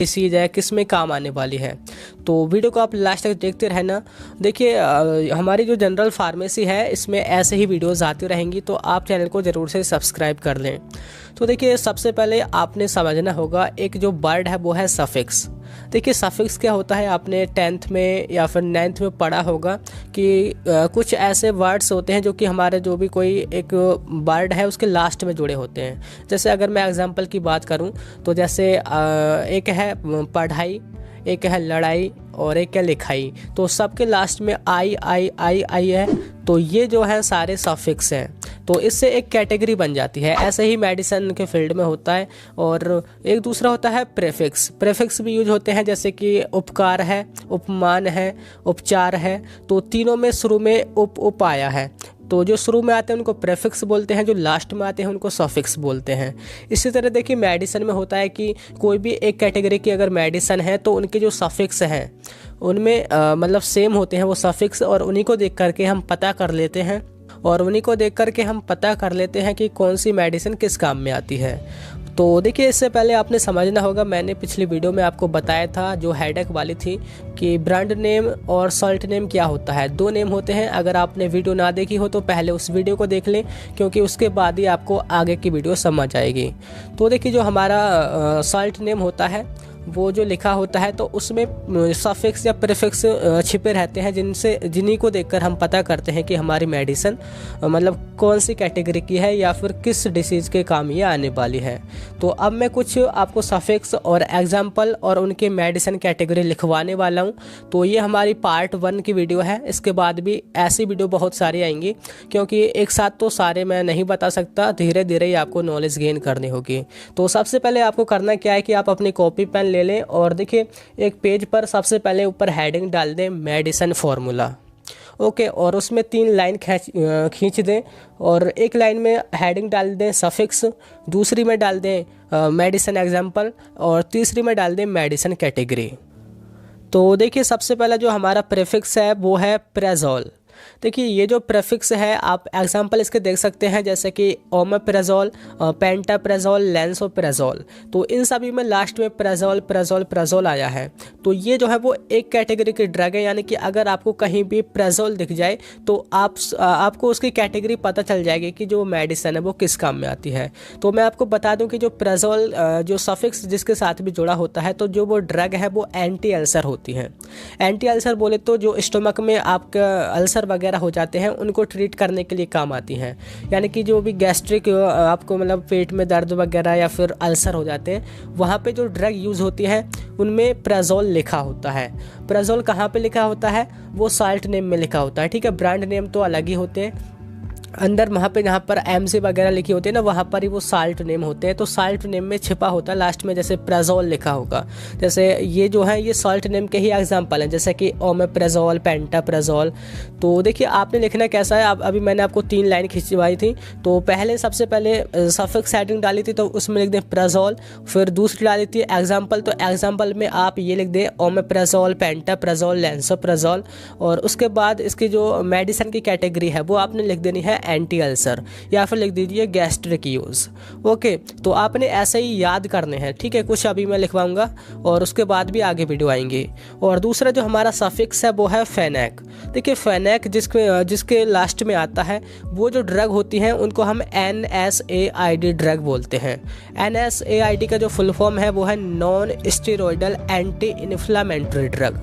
Disease है, किस में काम आने वाली है। तो वीडियो को आप लास्ट तक देखते रहना। देखिए हमारी जो जनरल फार्मेसी है इसमें ऐसे ही वीडियोस आती रहेंगी, तो आप चैनल को ज़रूर से सब्सक्राइब कर लें। तो देखिए सबसे पहले आपने समझना होगा, एक जो वर्ड है वो है सफिक्स। देखिए सफिक्स क्या होता है, आपने 10th में या फिर 9th में पढ़ा होगा कि कुछ ऐसे वर्ड्स होते हैं जो कि हमारे जो भी कोई एक वर्ड है उसके लास्ट में जुड़े होते हैं। जैसे अगर मैं एग्जांपल की बात करूं तो जैसे एक है पढ़ाई, एक है लड़ाई और एक है लिखाई, तो सबके लास्ट में आई आई आई आई है। तो ये जो है सारे सफिक्स हैं, तो इससे एक कैटेगरी बन जाती है। ऐसे ही मेडिसिन के फील्ड में होता है। और एक दूसरा होता है प्रेफिक्स। प्रेफिक्स भी यूज होते हैं, जैसे कि उपकार है, उपमान है, उपचार है। तो तीनों में शुरू में उप आया है, तो जो शुरू में आते हैं उनको प्रेफिक्स बोलते हैं, जो लास्ट में आते हैं उनको सफिक्स बोलते हैं। इसी तरह देखिए मेडिसिन में होता है कि कोई भी एक कैटेगरी की अगर मेडिसिन है तो उनके जो सफिक्स हैं उनमें मतलब सेम होते हैं वो सफिक्स, और उन्हीं को देख करके हम पता कर लेते हैं कि कौन सी मेडिसिन किस काम में आती है। तो देखिए इससे पहले आपने समझना होगा, मैंने पिछली वीडियो में आपको बताया था जो हेडेक वाली थी कि ब्रांड नेम और सॉल्ट नेम क्या होता है। 2 नेम होते हैं। अगर आपने वीडियो ना देखी हो तो पहले उस वीडियो को देख लें, क्योंकि उसके बाद ही आपको आगे की वीडियो समझ आएगी। तो देखिए जो हमारा सॉल्ट नेम होता है वो जो लिखा होता है तो उसमें सफिक्स या प्रीफिक्स छिपे रहते हैं, जिन्हीं को देखकर हम पता करते हैं कि हमारी मेडिसिन मतलब कौन सी कैटेगरी की है या फिर किस डिसीज़ के काम ये आने वाली है। तो अब मैं कुछ आपको सफिक्स और एग्जाम्पल और उनके मेडिसिन कैटेगरी लिखवाने वाला हूँ। तो ये हमारी पार्ट 1 की वीडियो है। इसके बाद भी ऐसी वीडियो बहुत सारी आएंगी, क्योंकि एक साथ तो सारे मैं नहीं बता सकता, धीरे धीरे ही आपको नॉलेज गेन करनी होगी। तो सबसे पहले आपको करना क्या है कि आप अपनी कॉपी पेन ले लें और देखिए एक पेज पर सबसे पहले ऊपर हेडिंग डाल दें मेडिसिन फार्मूला। ओके, और उसमें 3 लाइन खींच दें, और एक लाइन में हेडिंग डाल दें सफिक्स, दूसरी में डाल दें मेडिसिन एग्जाम्पल, और तीसरी में डाल दें मेडिसिन कैटेगरी। तो देखिए सबसे पहला जो हमारा प्रीफिक्स है वो है प्रेजोल। देखिए ये जो प्रीफिक्स है आप एग्जांपल इसके देख सकते हैं, जैसे कि ओमेप्राजोल, पेंटाप्राजोल, लैंसोप्राजोल। तो इन सभी में लास्ट में प्राजोल प्राजोल प्राजोल आया है। तो ये जो है वो एक कैटेगरी की ड्रग है, यानी कि अगर आपको कहीं भी प्राजोल दिख जाए तो आपको उसकी कैटेगरी पता चल जाएगी कि जो मेडिसिन है वो किस काम में आती है। तो मैं आपको बता दूं कि जो प्राजोल जो सफिक्स जिसके साथ भी जुड़ा होता है, तो जो वो ड्रग है वो एंटी अल्सर होती है। एंटी अल्सर बोले तो जो स्टोमक में आपका अल्सर वगैरह हो जाते हैं उनको ट्रीट करने के लिए काम आती हैं। यानी कि जो भी गैस्ट्रिक आपको मतलब पेट में दर्द वगैरह या फिर अल्सर हो जाते हैं, वहाँ पे जो ड्रग यूज़ होती है उनमें प्राजोल लिखा होता है। प्राजोल कहाँ पे लिखा होता है, वो सॉल्ट नेम में लिखा होता है। ठीक है, ब्रांड नेम तो अलग ही होते हैं, अंदर वहाँ पे जहाँ पर एमसी वगैरह लिखी होती है ना, वहाँ पर ही वो साल्ट नेम होते हैं। तो साल्ट नेम में छिपा होता है लास्ट में, जैसे प्राजोल लिखा होगा। जैसे ये जो है ये साल्ट नेम के ही एग्जांपल हैं, जैसे कि ओमेप्राजोल, पेंटाप्राजोल। तो देखिए आपने लिखना कैसा है, अभी मैंने आपको 3 लाइन खिंचवाई थी। तो पहले सबसे पहले सफिक्स हेडिंग डाली थी तो उसमें लिख दें प्राजोल, फिर दूसरी डाली थी एग्जाम्पल, तो एग्जाम्पल में आप ये लिख दें ओमेप्राजोल, पेंटाप्राजोल, लैंसोप्राजोल। और उसके बाद इसकी जो मेडिसिन की कैटेगरी है वो आपने लिख देनी है एंटी अल्सर, या फिर लिख दीजिए गैस्ट्रिक यूज। ओके, तो आपने ऐसे ही याद करने हैं। ठीक है, कुछ अभी मैं लिखवाऊंगा और उसके बाद भी आगे वीडियो आएंगे। और दूसरा जो हमारा सफिक्स है वो है फेनेक। देखिए फेनेक जिसके लास्ट में आता है, वो जो ड्रग होती हैं उनको हम NSAID ड्रग बोलते हैं। NSAID का जो फुल फॉर्म है वो है non steroidal anti inflammatory drug,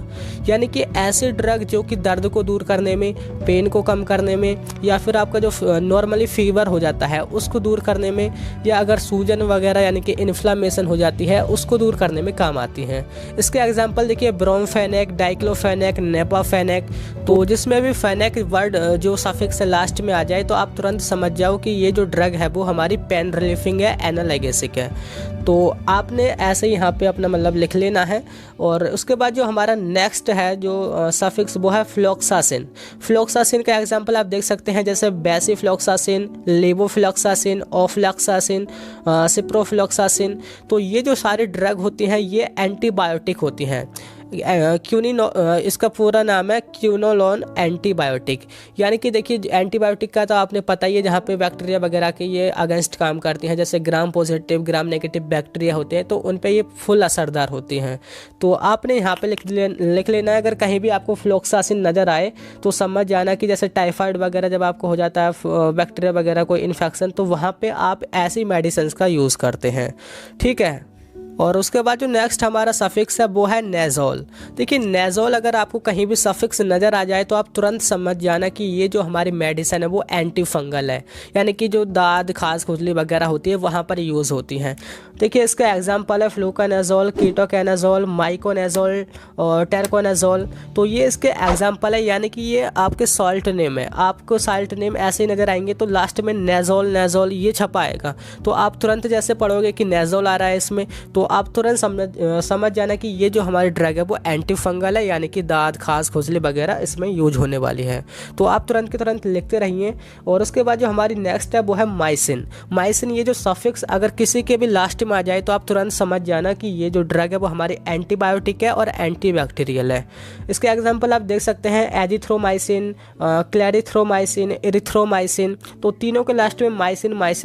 यानी कि ऐसी ड्रग जो कि दर्द को दूर करने में, पेन को कम करने में, या फिर आपका जो नॉर्मली फीवर हो जाता है उसको दूर करने में, या अगर सूजन वगैरह यानी कि इन्फ्लामेशन हो जाती है उसको दूर करने में काम आती हैं। इसके एग्जांपल देखिए ब्रोमफेनेक, डाइक्लोफेनेक, नेपाफेनेक। तो जिसमें भी फेनेक वर्ड जो सफिक्स लास्ट में आ जाए तो आप तुरंत समझ जाओ कि ये जो ड्रग है वो हमारी पेन रिलीफिंग है, एनाल्जेसिक है। तो आपने ऐसे ही यहाँ पे अपना मतलब लिख लेना है। और उसके बाद जो हमारा नेक्स्ट है जो सफिक्स वो है फ्लोक्सासिन। फ्लोक्सासिन का एग्जांपल आप देख सकते हैं, जैसे बेसिफ्लोक्सासिन, लेवोफ्लोक्सासिन, ऑफ्लोक्सासिन, सिप्रोफ्लोक्सासिन। तो ये जो सारी ड्रग होती हैं ये एंटीबायोटिक होती हैं। इसका पूरा नाम है क्विनोलोन एंटीबायोटिक। यानी कि देखिए एंटीबायोटिक का तो आपने पता ही है, जहाँ पे बैक्टीरिया वगैरह के ये अगेंस्ट काम करती हैं, जैसे gram positive gram negative bacteria होते हैं तो उन पे ये फुल असरदार होती हैं। तो आपने यहाँ पे लिख लेना है, अगर कहीं भी आपको फ्लोक्सासिन नज़र आए तो समझ जाना कि जैसे टाइफाइड वगैरह जब आपको हो जाता है बैक्टीरिया वगैरह कोई इन्फेक्शन, तो वहाँ पे आप ऐसी मेडिसिन का यूज़ करते हैं, ठीक है। और उसके बाद जो नेक्स्ट हमारा सफिक्स है वो है नेज़ोल। देखिए नेज़ोल अगर आपको कहीं भी सफिक्स नज़र आ जाए तो आप तुरंत समझ जाना कि ये जो हमारी मेडिसिन है वो एंटी फंगल है, यानी कि जो दाद खास खुजली वगैरह होती है वहाँ पर यूज़ होती हैं। देखिए इसका एग्जांपल है फ्लूकानेज़ोल, कीटोकैनाज़ोल, माइकोनेज़ोल और टेरकोनाज़ोल। तो ये इसके एग्जांपल है, यानी कि ये आपके सॉल्ट नेम है। आपको सॉल्ट नेम ऐसे ही नज़र आएंगे तो लास्ट में नेज़ोल ये छपा आएगा, तो आप तुरंत जैसे पढ़ोगे कि नेज़ोल आ रहा है इसमें, तो आप तुरंत समझ जाना कि ये जो हमारी ड्रग है वो एंटी फंगल है, यानी कि दाद खास खुजली वगैरह इसमें यूज होने वाली है। तो आप तुरंत के तुरंत लिखते रहिए। और उसके बाद जो हमारी नेक्स्ट है वो है माइसिन। ये जो सफिक्स अगर किसी के भी लास्ट में आ जाए तो आप तुरंत समझ जाना कि ये जो ड्रग है वो हमारी एंटीबायोटिक है और एंटीबैक्टीरियल है। इसके एग्जाम्पल आप देख सकते हैं एजिथ्रोमाइसिन, क्लैरिथ्रोमाइसिन, इरिथ्रोमाइसिन। तो तीनों के लास्ट में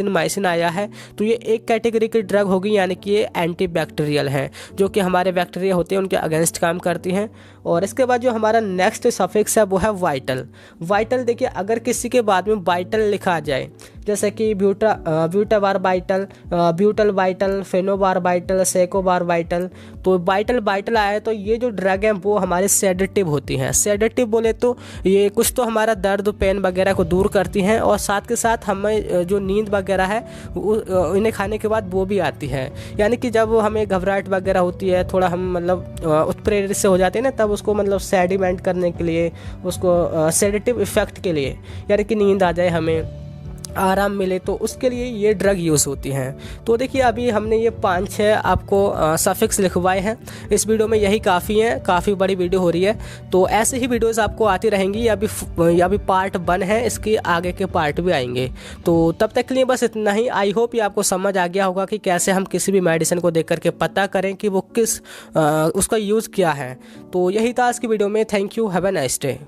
माइसिन आया है, तो ये एक कैटेगरी की ड्रग होगी, यानी कि ये एंटीबैक्टीरियल है, जो कि हमारे बैक्टीरिया होते हैं उनके अगेंस्ट काम करती हैं। और इसके बाद जो हमारा नेक्स्ट सफिक्स है वो है वाइटल। देखिए अगर किसी के बाद में वाइटल लिखा जाए, जैसे कि ब्यूटाबारबाइटल, ब्यूटलबाइटल, फेनोबारबाइटल, सेकोबारबाइटल, तो वाइटल आया है तो ये जो ड्रग है वो हमारे सेडेटिव होती हैं। सेडेटिव बोले तो ये कुछ तो हमारा दर्द पेन वगैरह को दूर करती हैं, और साथ के साथ हमें जो नींद वगैरह है इन्हें खाने के बाद वो भी आती है। यानी कि जब हमें घबराहट वगैरह होती है, थोड़ा हम मतलब उत्प्रेरित से हो जाते हैं ना, तब उसको मतलब सेडिमेंट करने के लिए, उसको सेडेटिव इफेक्ट के लिए, यानी कि नींद आ जाए, हमें आराम मिले, तो उसके लिए ये ड्रग यूज़ होती हैं। तो देखिए अभी हमने ये 5-6 आपको सफिक्स लिखवाए हैं। इस वीडियो में यही काफ़ी है, काफ़ी बड़ी वीडियो हो रही है। तो ऐसे ही वीडियोस आपको आती रहेंगी, या भी पार्ट 1 है, इसके आगे के पार्ट भी आएंगे। तो तब तक के लिए बस इतना ही। आई होप ये आपको समझ आ गया होगा कि कैसे हम किसी भी मेडिसिन को देख करके पता करें कि वो उसका यूज़ क्या है। तो यही था आज की वीडियो में। Thank you, have a nice day.